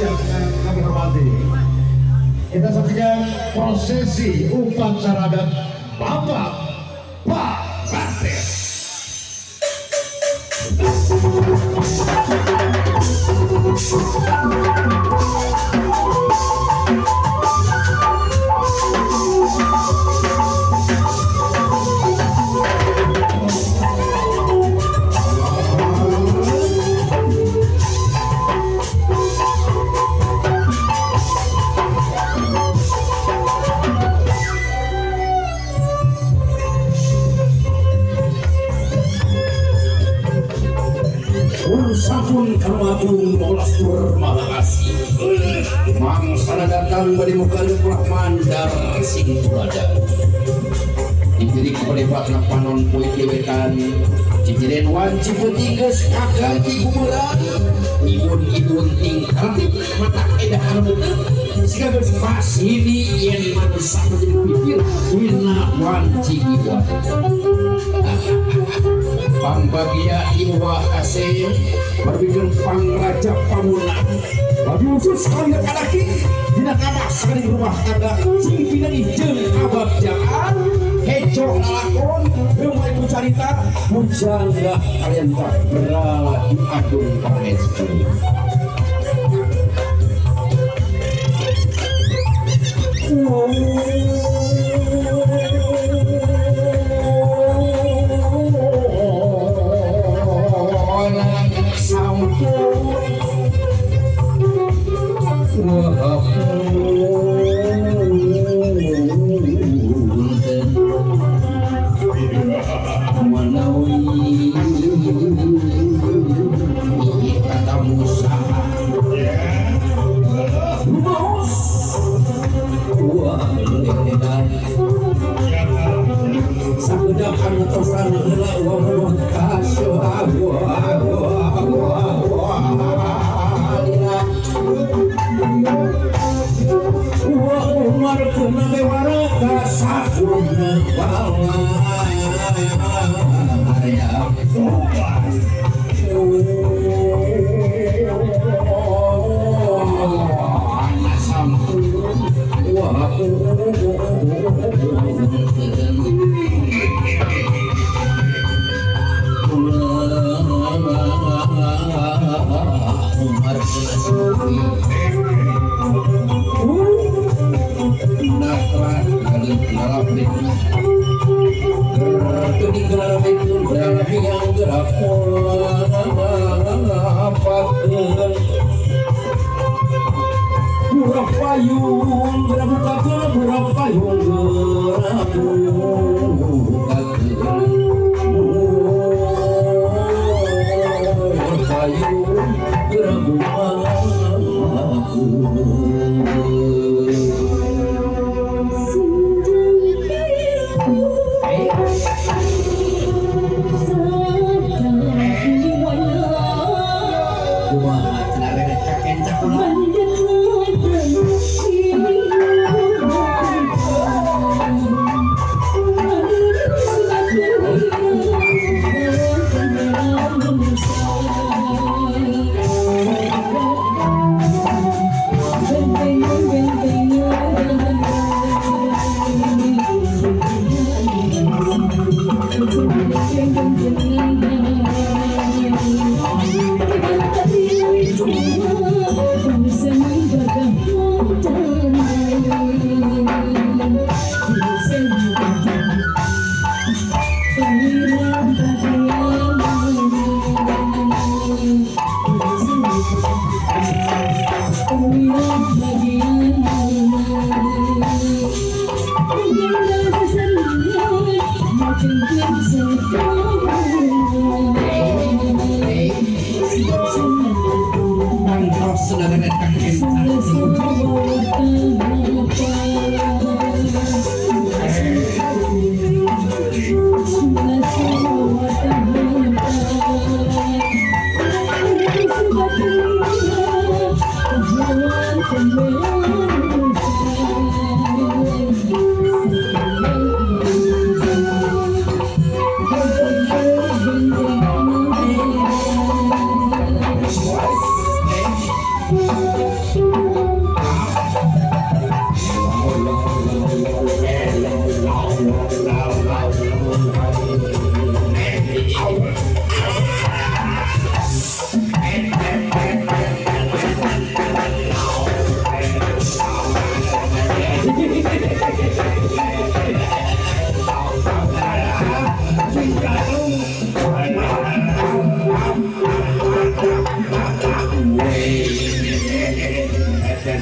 yang kami hormati, kita saksikan prosesi upacara adat Bapak Pak Batir. Sampun kamatung olas bermakasih. Mangsana datang bari muka Rahmandar sing tuladan. Diberi kepada panon poe dewetan. Cijiren wanci petigeus kakang ibu meurang. Ibun tingkatip mata edahan beuteup. Siga geus pasili yen manusia menjadi pipir wina wanci ibu. Pangbagia iwa kasih berbikin pangraja pamuna bagi khusus kalian kalaki dina kamar sekali rumah tangga sing pinani jeung ababjaan hejo ngalakon rumah ibu carita mujangga kalian tak berala di agung pangestu.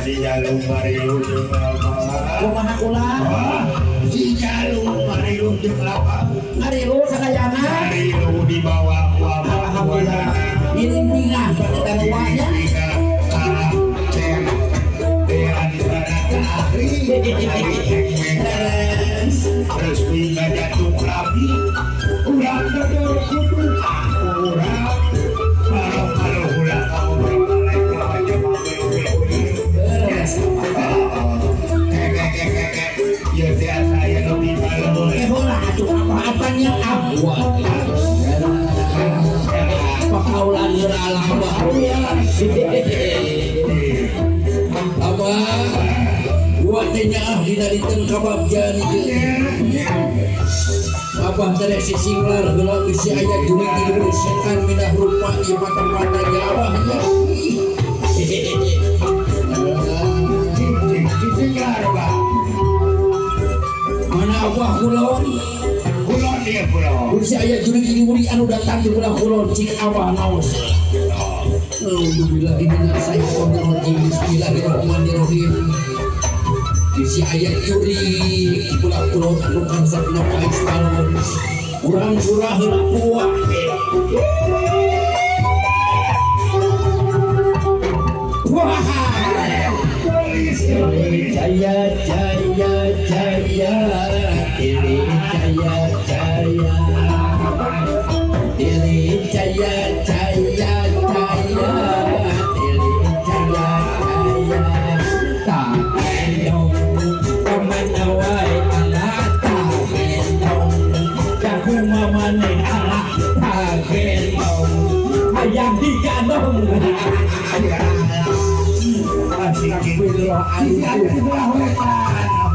Si Jalung Mario jeung kumaha ulah si Jalung Mario jeung apa? ngarilu sakayana Mario dibawa ku alhamdulillah iring-iringan pada danuanya terus pindah jatuh rapi urang dadar kudu urang kalau ulah ya biasa ya lebih malu bola atuh apa-apanya abwat pakaulan alam apa buatnya ahli dari kababjan apa dari sisi ular gelau isi ayat juri tidur setan minah rupa di mata-mata gawahnya mana abah kulon kulon dia kulon isi ayat juri tidur anu datang di bulan kulon cik abah naos alhamdulillah ini saya kontrol bismillahirrahmanirrahim isi ayat juri pulau-pulau anu kansap napais talon kurang surah kuah wah jaya jaya jaya diri jaya jaya diri jaya jaya jaya diri jaya jaya tak dong teman awai anak tak dong jago mamane anak tak dong ayam digandong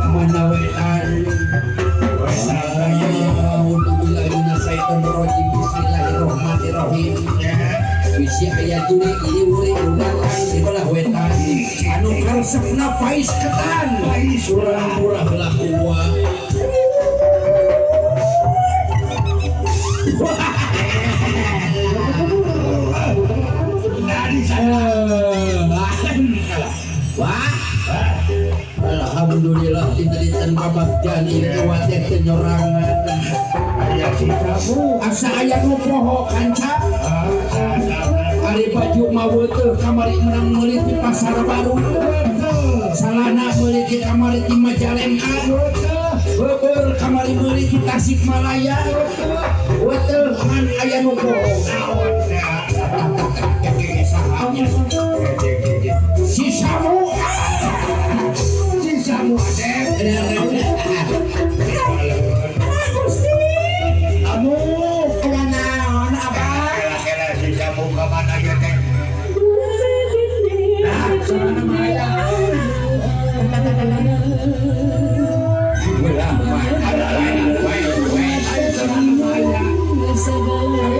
mana wetan bismillahirrahmanirrahim bisi ayat juri ini uri undangan di belah wetan anu karesepna pais ketan surang murah belah kuwa wah alhamdulillah dinten babakjan ini wadah tenyorangan aya si sabu asa aya nu poho kanca ari baju mawe teu kamari menang meuli di pasar baru salana meuli di kamari di Majalengka beueur kamari meuli di Tasikmalaya weteu ngan aya nu poho si samu Amu aya naon abah kira si sabu ka mana ya teh sana maya ulah mah ada lain ayo sana maya Segala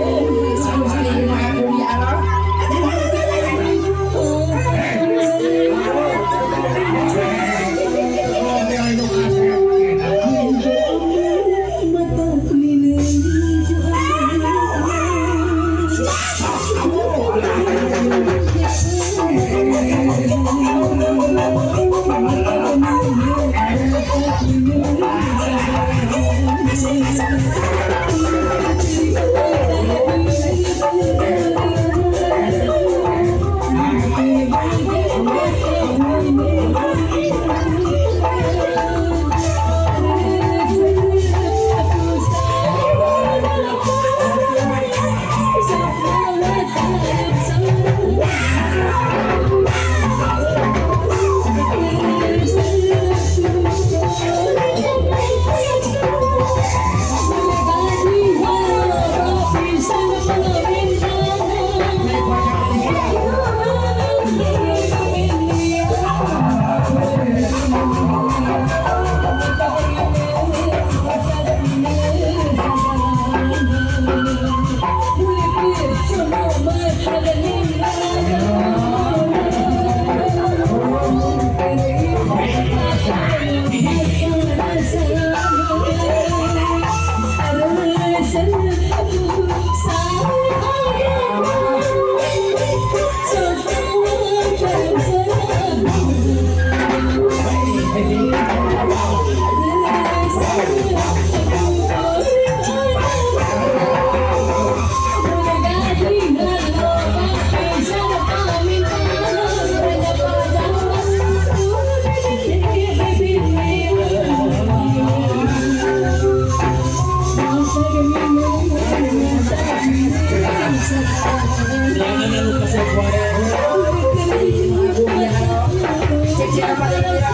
siapa dia?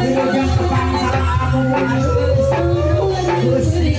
Dirujang kepang sarang aku Gusti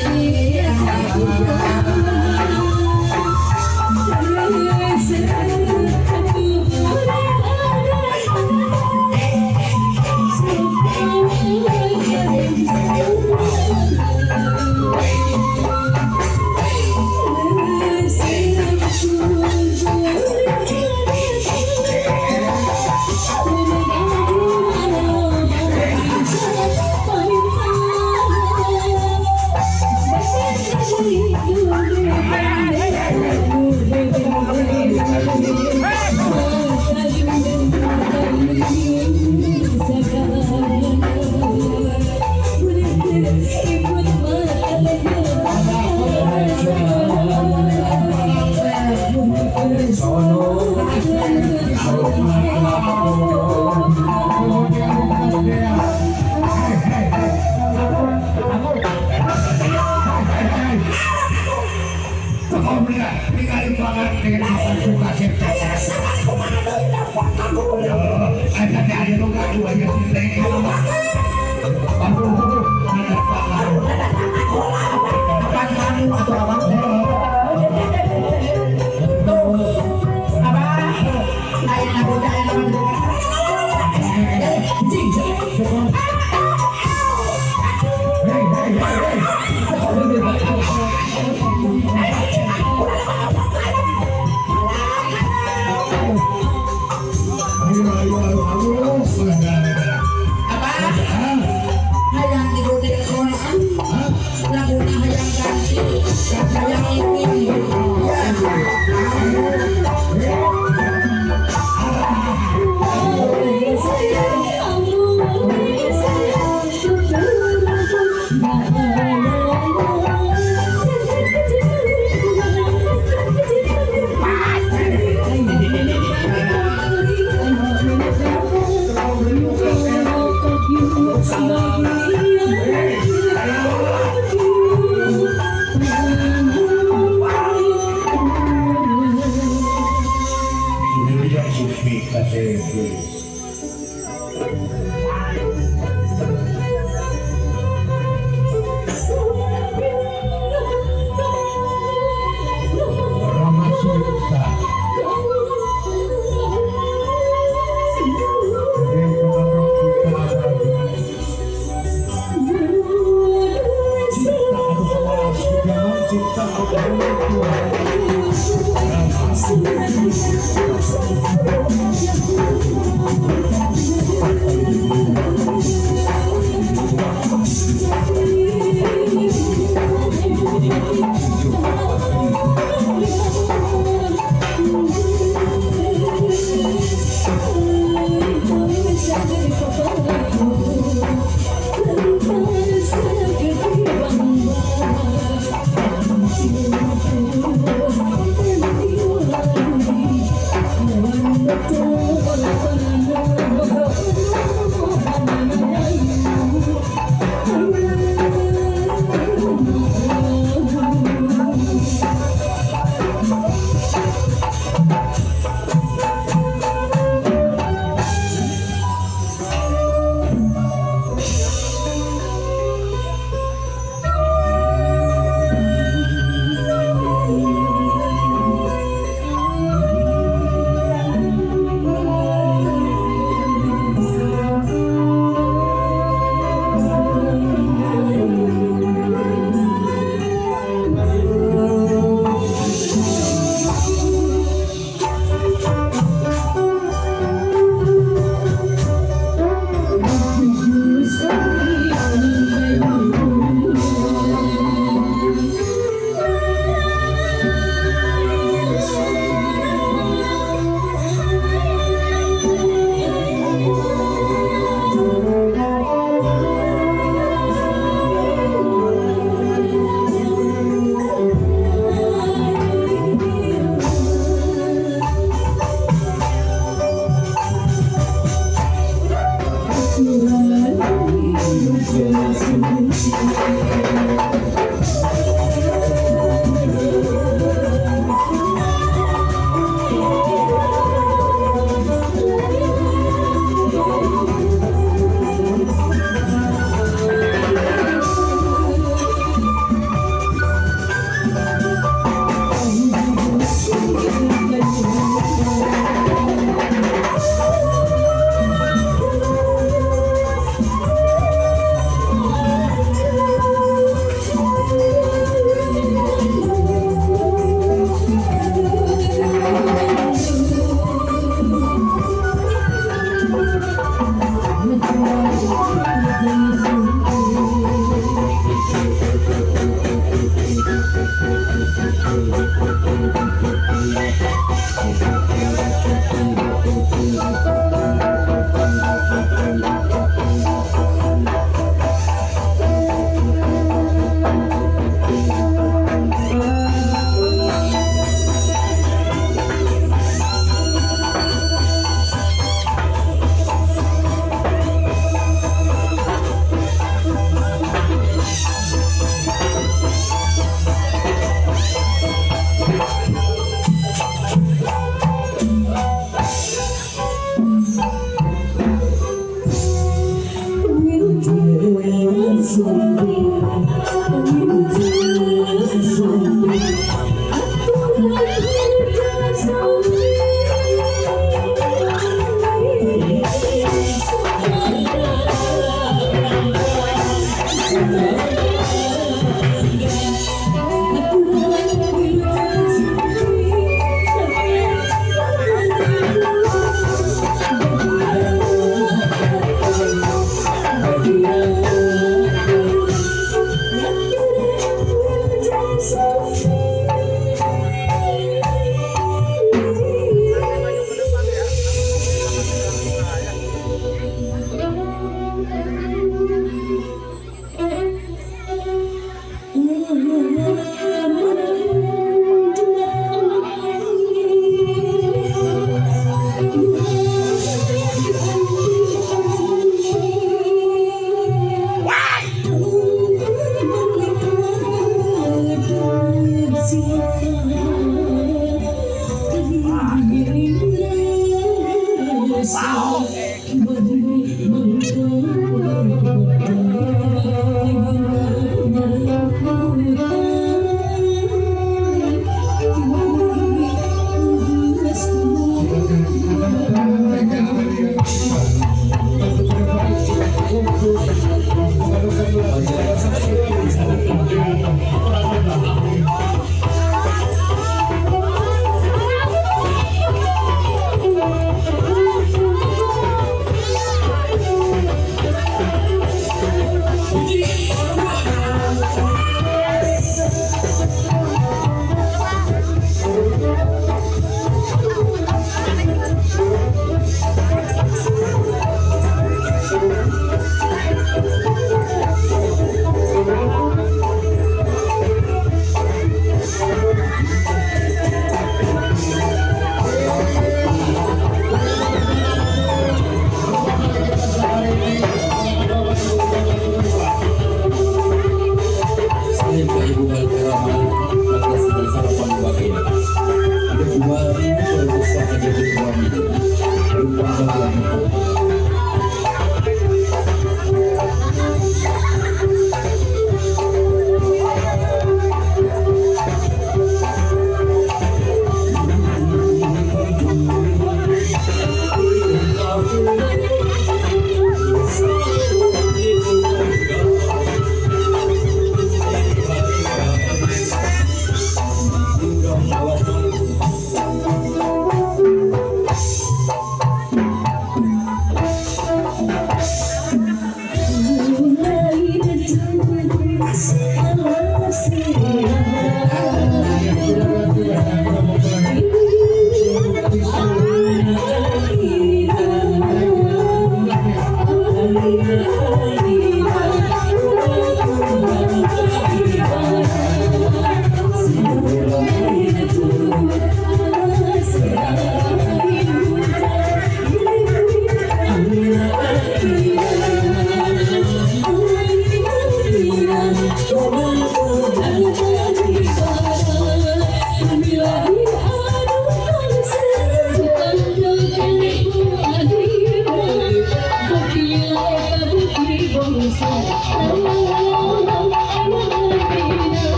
Thank you.